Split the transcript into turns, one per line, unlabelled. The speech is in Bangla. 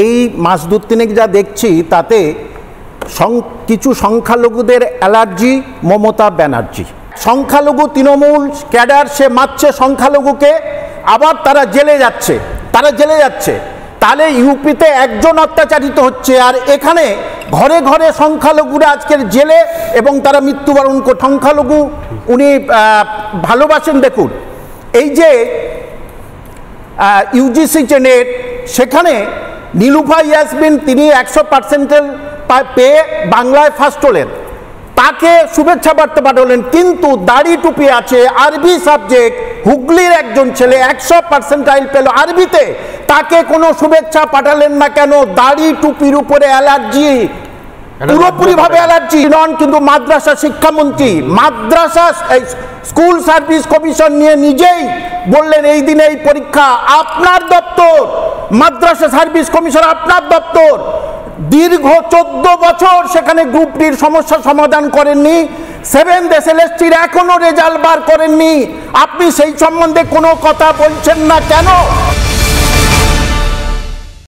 এই মাস দু তিনেক যা দেখছি তাতে কিছু সংখ্যালঘুদের অ্যালার্জি মমতা ব্যানার্জি। সংখ্যালঘু তৃণমূল ক্যাডার সে মারছে সংখ্যালঘুকে, আবার তারা জেলে যাচ্ছে। তাহলে ইউপিতে একজন অত্যাচারিত হচ্ছে, আর এখানে ঘরে ঘরে সংখ্যালঘুরা আজকের জেলে এবং তারা মৃত্যুবরণ করে। সংখ্যালঘু উনি ভালোবাসেন। দেখুন এই যে ইউজিসি যে নেট, সেখানে নীলুফা ইয়াসমিন তিনি 100% পেয়ে বাংলায় ফার্স্ট হলেন, তাকে শুভেচ্ছা বার্তা পাঠালেন। কিন্তু দাড়ি টুপি আছে, আরবি সাবজেক্ট, হুগলির একজন ছেলে 100% পেল আরবিতে, তাকে কোনো শুভেচ্ছা পাঠালেন না কেন? দাড়ি টুপির উপরে অ্যালার্জি, পুরোপুরি ভাবে অ্যালার্জি নন। কিন্তু মাদ্রাসা শিক্ষামন্ত্রী মাদ্রাসা স্কুল সার্ভিস কমিশন নিয়ে নিজেই বললেন এই দিনে এই পরীক্ষা আপনার দপ্তর, মাদ্রাসা সার্ভিস কমিশন আপনার দপ্তর। দীর্ঘ 14 বছর সেখানে গ্রুপ ডির সমস্যা সমাধান করেননি, 7th SLSTর এখনো রেজাল্ট বার করেননি। আপনি সেই সম্বন্ধে কোনো কথা বলছেন না কেন?